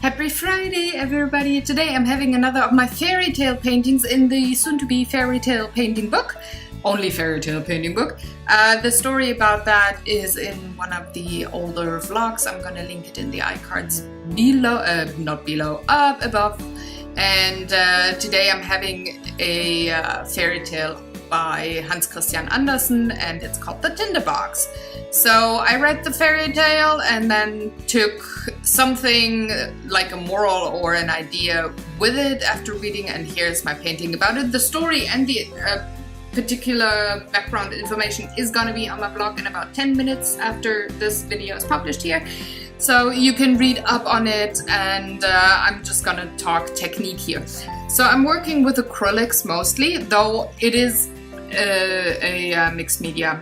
Happy Friday, everybody! Today I'm having another of my fairy tale paintings in the soon-to-be fairy tale painting book. Only fairy tale painting book. The story about that is in one of the older vlogs. I'm gonna link it in the iCards below, not below, up above. And today I'm having a fairy tale by Hans Christian Andersen, and it's called The Tinderbox. So I read the fairy tale and then took something like a moral or an idea with it after reading, and here's my painting about it. The story and the particular background information is gonna be on my blog in about 10 minutes after this video is published here. So you can read up on it, and I'm just gonna talk technique here. So I'm working with acrylics mostly, though it is a mixed media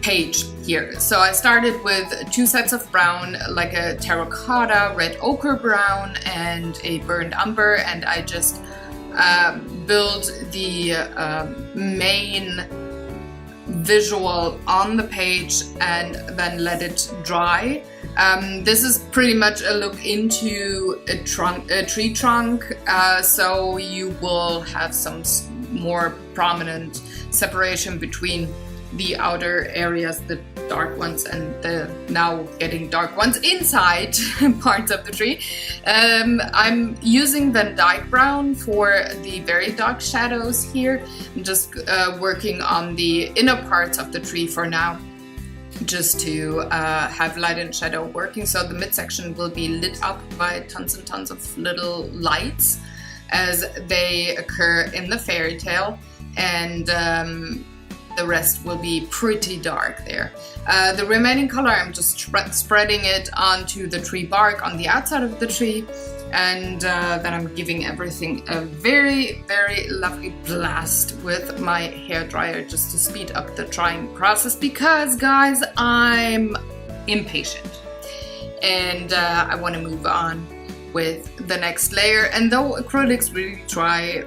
page here. So I started with 2 sets of brown, like a terracotta, red ochre brown, and a burnt umber, and I just build the main visual on the page and then let it dry. This is pretty much a look into a tree trunk, so you will have some more prominent separation between the outer areas, the dark ones, and the now getting dark ones inside parts of the tree. I'm using Van Dyke brown for the very dark shadows here. I'm just working on the inner parts of the tree for now, just to have light and shadow working. So the midsection will be lit up by tons and tons of little lights as they occur in the fairy tale, and the rest will be pretty dark there. The remaining color, I'm just spreading it onto the tree bark on the outside of the tree, and then I'm giving everything a very, very lovely blast with my hairdryer just to speed up the drying process, because guys, I'm impatient and I want to move on with the next layer. And though acrylics really dry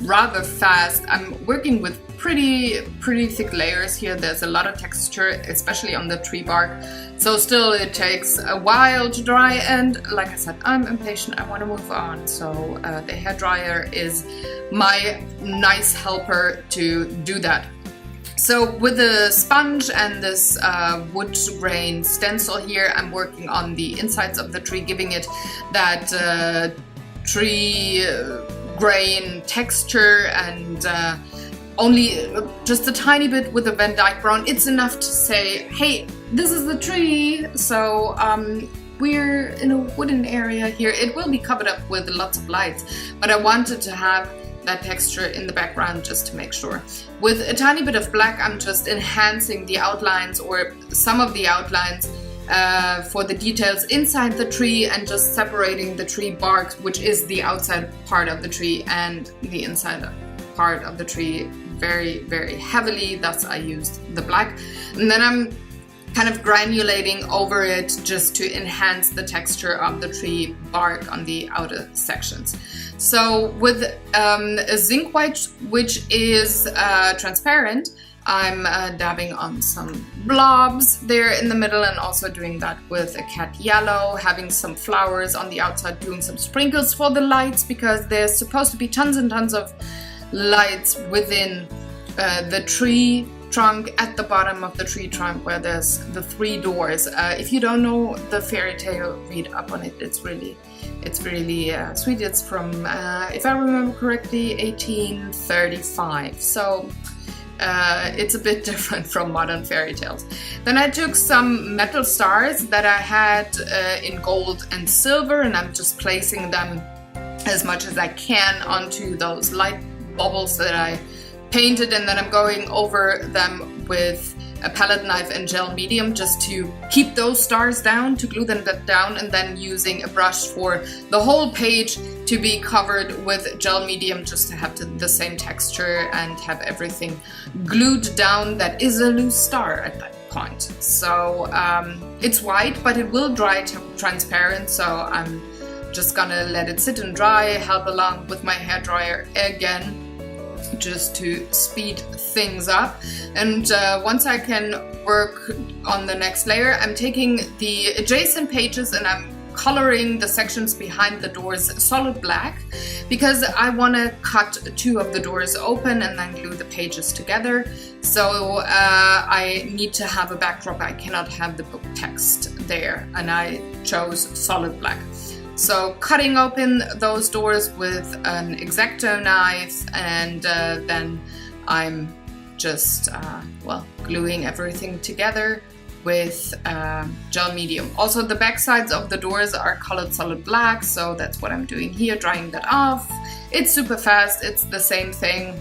rather fast, I'm working with pretty thick layers here. There's a lot of texture, especially on the tree bark, so still it takes a while to dry, and like I said, I'm impatient, I want to move on. So the hairdryer is my nice helper to do that. So with the sponge and this wood grain stencil here, I'm working on the insides of the tree, giving it that tree grain texture, and only just a tiny bit with the Van Dyke brown. It's enough to say, hey, this is the tree. So we're in a wooden area here. It will be covered up with lots of lights, but I wanted to have that texture in the background just to make sure. With a tiny bit of black, I'm just enhancing the outlines, or some of the outlines, for the details inside the tree, and just separating the tree bark, which is the outside part of the tree, and the inside part of the tree very, very heavily. Thus I used the black, and then I'm kind of granulating over it just to enhance the texture of the tree bark on the outer sections. So with a zinc white, which is transparent, I'm dabbing on some blobs there in the middle, and also doing that with a cat yellow, having some flowers on the outside, doing some sprinkles for the lights, because there's supposed to be tons and tons of lights within the tree trunk, at the bottom of the tree trunk where there's the 3 doors. If you don't know the fairy tale, read up on it. It's really sweet. It's from, if I remember correctly, 1835. So it's a bit different from modern fairy tales. Then I took some metal stars that I had in gold and silver, and I'm just placing them as much as I can onto those light bubbles that I painted, and then I'm going over them with a palette knife and gel medium just to keep those stars down, to glue them down, and then using a brush for the whole page to be covered with gel medium, just to have the same texture and have everything glued down that is a loose star at that point. So it's white, but it will dry transparent, so I'm just gonna let it sit and dry, help along with my hairdryer again, just to speed things up. And once I can work on the next layer. I'm taking the adjacent pages and I'm coloring the sections behind the doors solid black because I want to cut 2 of the doors open and then glue the pages together. So I need to have a backdrop. I cannot have the book text there, and I chose solid black. So cutting open those doors with an X-Acto knife, and then I'm just gluing everything together with gel medium. Also, the back sides of the doors are colored solid black, so that's what I'm doing here, drying that off. It's super fast. It's the same thing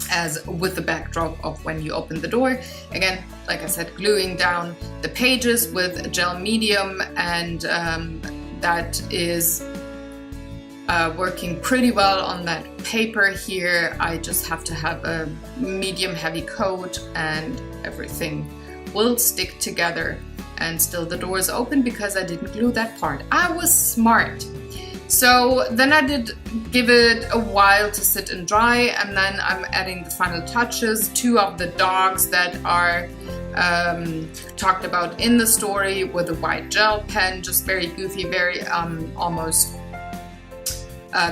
as with the backdrop of when you open the door. Again, like I said, gluing down the pages with gel medium, and that is working pretty well on that paper here. I just have to have a medium heavy coat and everything will stick together, and still the door is open because I didn't glue that part. I was smart. So then I did give it a while to sit and dry, and then I'm adding the final touches. 2 of the dogs that are talked about in the story with a white gel pen, just very goofy, very almost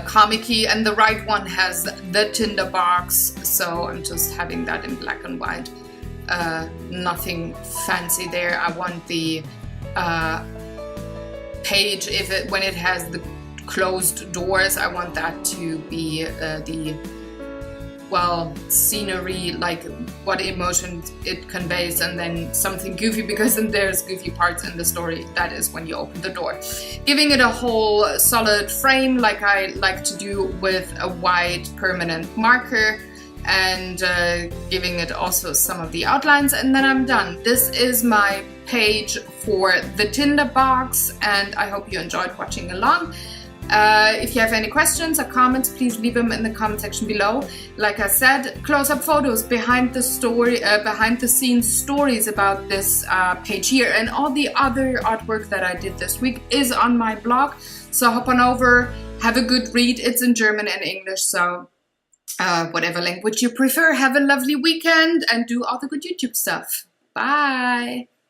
comic-y, and the right one has the Tinder box, so I'm just having that in black and white. Nothing fancy there. I want the page, when it has the closed doors, I want that to be the scenery, like what emotion it conveys, and then something goofy, because then there's goofy parts in the story. That is when you open the door. Giving it a whole solid frame like I like to do with a white permanent marker, and giving it also some of the outlines, and then I'm done. This is my page for the Tinder box, and I hope you enjoyed watching along. If you have any questions or comments, please leave them in the comment section below. Like I said, close-up photos, behind the scenes stories about this page here, and all the other artwork that I did this week is on my blog. So hop on over, have a good read. It's in German and English, so whatever language you prefer. Have a lovely weekend and do all the good YouTube stuff. Bye!